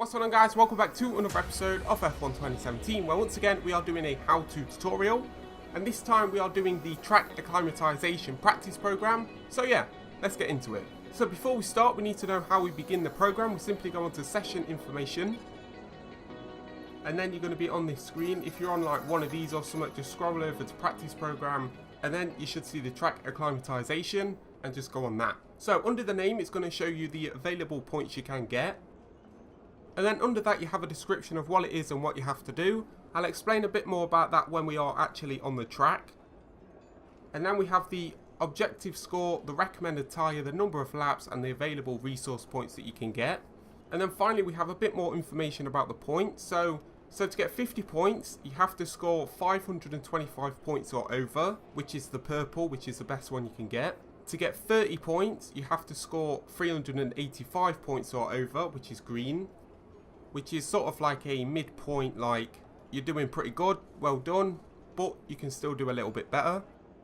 What's going on, guys? Welcome back to another episode of F1 2017, where once again we are doing a how-to tutorial, and this time we are doing the track acclimatization practice program. So yeah, let's get into it. So before we start, we need to know how we begin the program. We simply go onto session information, and then you're going to be on this screen. If you're on like one of these or something, just scroll over to practice program, and then you should see the track acclimatization and just go on that. So under the name, it's going to show you the available points you can get. And then under that you have a description of what it is and what you have to do. I'll explain a bit more about that when we are actually on the track. And then we have the objective score, the recommended tyre, the number of laps and the available resource points that you can get. And then finally we have a bit more information about the points. So to get 50 points you have to score 525 points or over, which is the purple, which is the best one you can get. To get 30 points you have to score 385 points or over, which is green, which is sort of like a midpoint, like you're doing pretty good, well done, but you can still do a little bit better.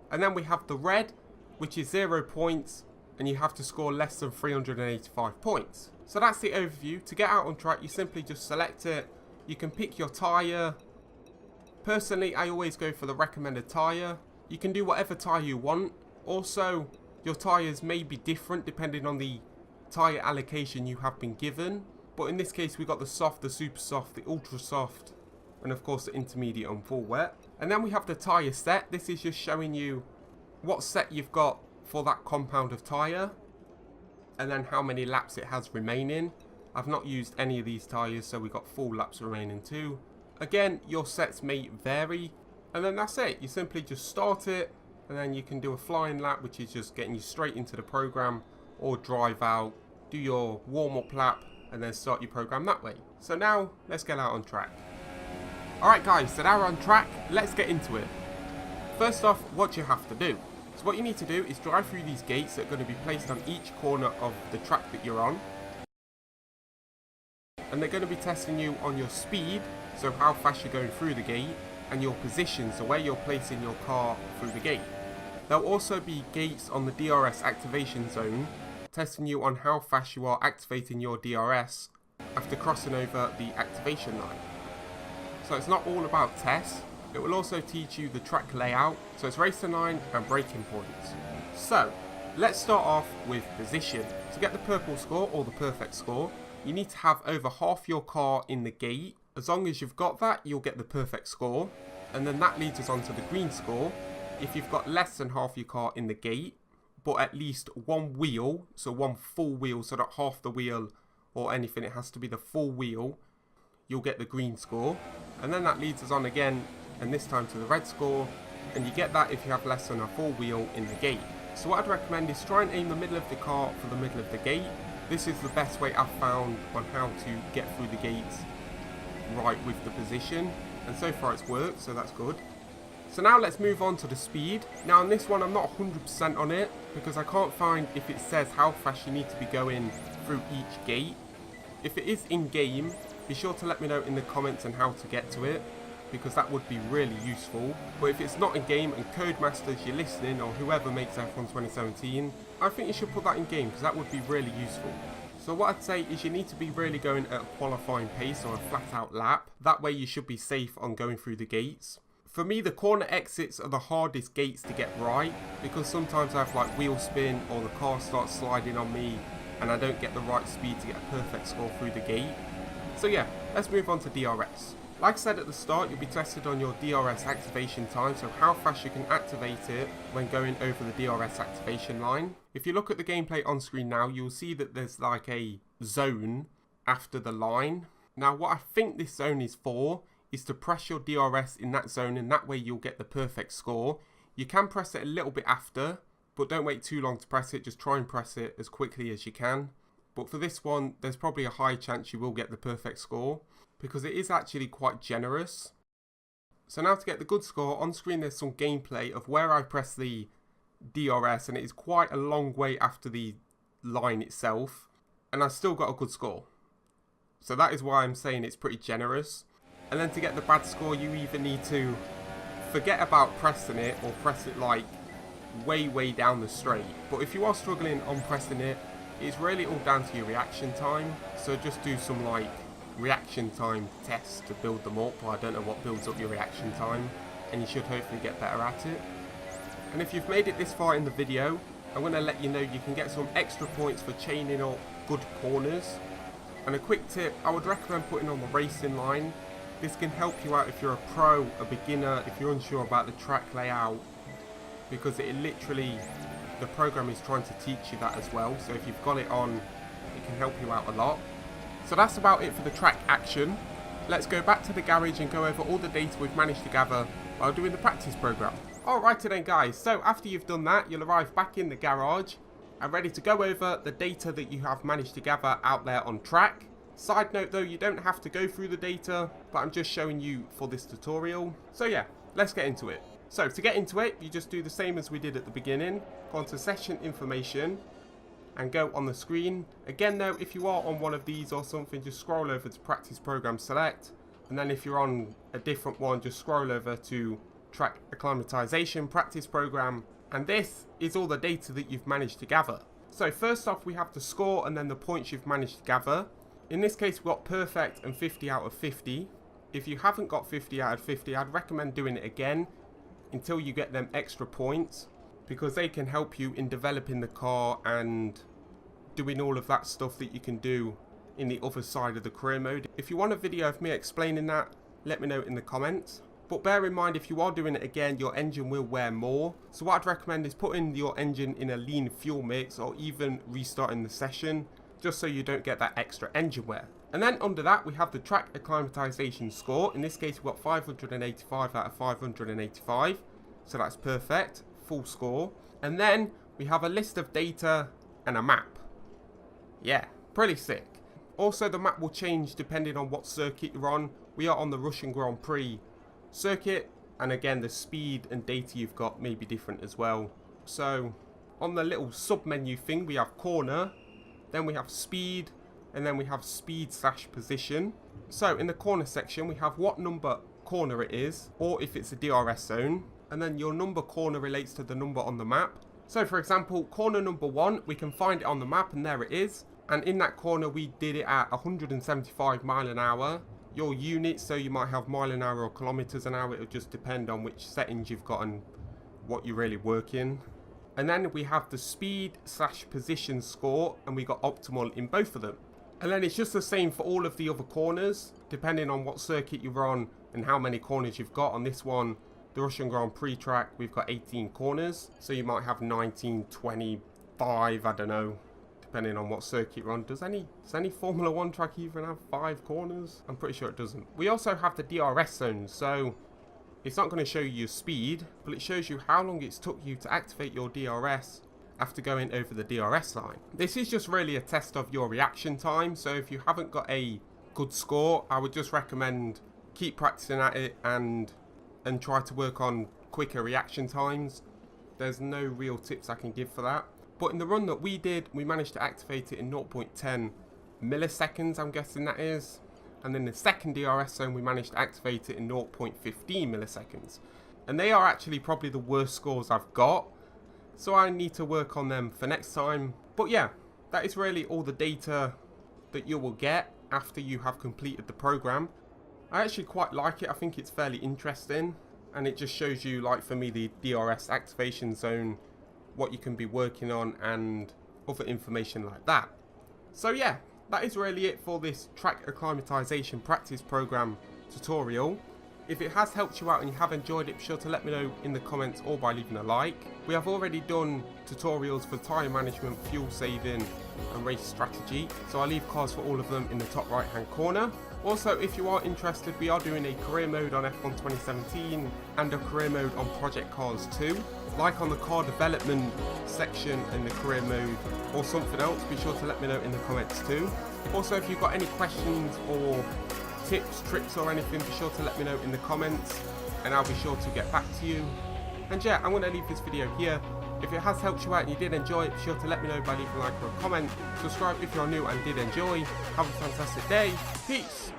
And then we have the red, which is 0 points, and you have to score less than 385 points. So that's the overview. To get out on track, you simply just select it. You can pick your tyre. Personally, I always go for the recommended tyre. You can do whatever tyre you want. Also, your tyres may be different depending on the tyre allocation you have been given. But in this case, we got the soft, the super soft, the ultra soft, and of course the intermediate and full wet. And then we have the tyre set. This is just showing you what set you've got for that compound of tyre, and then how many laps it has remaining. I've not used any of these tyres, so we got full laps remaining too. Again, your sets may vary, and then that's it. You simply just start it, and then you can do a flying lap, which is just getting you straight into the program, or drive out, do your warm-up lap, and then start your program that way. So now let's get out on track. Alright guys, so now we're on track, let's get into it. First off, what you have to do. So what you need to do is drive through these gates that are going to be placed on each corner of the track that you're on. And they're going to be testing you on your speed, so how fast you're going through the gate, and your position, so where you're placing your car through the gate. There'll also be gates on the DRS activation zone, testing you on how fast you are activating your DRS after crossing over the activation line. So it's not all about tests, it will also teach you the track layout, so it's race to 9 and braking points. So let's start off with position. To get the purple score or the perfect score, you need to have over half your car in the gate. As long as you've got that, you'll get the perfect score, and then that leads us on to the green score. If you've got less than half your car in the gate, but at least one wheel, so one full wheel, so not half the wheel or anything, it has to be the full wheel, you'll get the green score. And then that leads us on again, and this time to the red score, and you get that if you have less than a full wheel in the gate. So what I'd recommend is try and aim the middle of the car for the middle of the gate. This is the best way I've found on how to get through the gates right with the position, and so far it's worked, so that's good. So now let's move on to the speed. Now on this one I'm not 100% on it, because I can't find if it says how fast you need to be going through each gate. If it is in game, be sure to let me know in the comments on how to get to it, because that would be really useful. But if it's not in game and Codemasters you're listening, or whoever makes F1 2017, I think you should put that in game, because that would be really useful. So what I'd say is you need to be really going at a qualifying pace or a flat out lap. That way you should be safe on going through the gates. For me, the corner exits are the hardest gates to get right, because sometimes I have like wheel spin or the car starts sliding on me and I don't get the right speed to get a perfect score through the gate. So yeah, let's move on to DRS. Like I said at the start, you'll be tested on your DRS activation time, so how fast you can activate it when going over the DRS activation line. If you look at the gameplay on screen now, you'll see that there's like a zone after the line. Now what I think this zone is for is to press your DRS in that zone, and that way you'll get the perfect score. You can press it a little bit after, but don't wait too long to press it, just try and press it as quickly as you can. But for this one, there's probably a high chance you will get the perfect score, because it is actually quite generous. So now to get the good score, on screen there's some gameplay of where I press the DRS, and it is quite a long way after the line itself, and I still got a good score. So that is why I'm saying it's pretty generous. And then to get the bad score, you either need to forget about pressing it or press it like way down the straight. But if you are struggling on pressing it, it's really all down to your reaction time. So just do some like reaction time tests to build them up. I don't know what builds up your reaction time, and you should hopefully get better at it. And if you've made it this far in the video, I'm going to let you know you can get some extra points for chaining up good corners. And a quick tip, I would recommend putting on the racing line. This can help you out if you're a pro, a beginner, if you're unsure about the track layout, because it literally, the program is trying to teach you that as well. So if you've got it on, it can help you out a lot. So that's about it for the track action. Let's go back to the garage and go over all the data we've managed to gather while doing the practice program. Alrighty then guys, so after you've done that, you'll arrive back in the garage and ready to go over the data that you have managed to gather out there on track. Side note though, you don't have to go through the data, but I'm just showing you for this tutorial. So yeah, let's get into it. So to get into it, you just do the same as we did at the beginning. Go onto session information and go on the screen. Again though, if you are on one of these or something, just scroll over to practice program select. And then if you're on a different one, just scroll over to track acclimatization practice program. And this is all the data that you've managed to gather. So first off, we have the score and then the points you've managed to gather. In this case, we've got perfect and 50 out of 50. If you haven't got 50 out of 50, I'd recommend doing it again until you get them extra points, because they can help you in developing the car and doing all of that stuff that you can do in the other side of the career mode. If you want a video of me explaining that, let me know in the comments. But bear in mind, if you are doing it again, your engine will wear more. So what I'd recommend is putting your engine in a lean fuel mix or even restarting the session, just so you don't get that extra engine wear. And then under that, we have the track acclimatization score. In this case, we've got 585 out of 585. So that's perfect, full score. And then we have a list of data and a map. Yeah, pretty sick. Also, the map will change depending on what circuit you're on. We are on the Russian Grand Prix circuit, and again the speed and data you've got may be different as well. So on the little sub menu thing, we have corner, then we have speed, and then we have speed / position. So in the corner section, we have what number corner it is, or if it's a DRS zone, and then your number corner relates to the number on the map. So for example, corner number 1, we can find it on the map, and there it is. And in that corner, we did it at 175 mile an hour. Your units, so you might have mile an hour or kilometers an hour. It'll just depend on which settings you've got and what you really work in. And then we have the speed / position score, and we got optimal in both of them. And then it's just the same for all of the other corners, depending on what circuit you're on and how many corners you've got. On this one, the Russian Grand Prix track, we've got 18 corners. So you might have 19, 25, I don't know, depending on what circuit you're on. Does any Formula 1 track even have 5 corners? I'm pretty sure it doesn't. We also have the DRS zones, so it's not going to show you your speed, but it shows you how long it's took you to activate your DRS after going over the DRS line. This is just really a test of your reaction time, so if you haven't got a good score, I would just recommend keep practicing at it and try to work on quicker reaction times. There's no real tips I can give for that. But in the run that we did, we managed to activate it in 0.10 milliseconds, I'm guessing that is. And then the second DRS zone, we managed to activate it in 0.15 milliseconds. And they are actually probably the worst scores I've got, so I need to work on them for next time. But yeah, that is really all the data that you will get after you have completed the program. I actually quite like it. I think it's fairly interesting, and it just shows you, like for me, the DRS activation zone, what you can be working on and other information like that. So yeah, that is really it for this track acclimatization practice program tutorial. If it has helped you out and you have enjoyed it, be sure to let me know in the comments or by leaving a like. We have already done tutorials for tyre management, fuel saving and race strategy, so I'll leave cards for all of them in the top right hand corner. Also, if you are interested, we are doing a career mode on F1 2017 and a career mode on Project Cars 2. Like on the car development section in the career mode or something else, be sure to let me know in the comments too. Also, if you've got any questions or tips, tricks or anything, be sure to let me know in the comments and I'll be sure to get back to you. And yeah, I'm going to leave this video here. If it has helped you out and you did enjoy it, be sure to let me know by leaving a like or a comment. Subscribe if you're new and did enjoy. Have a fantastic day. Peace.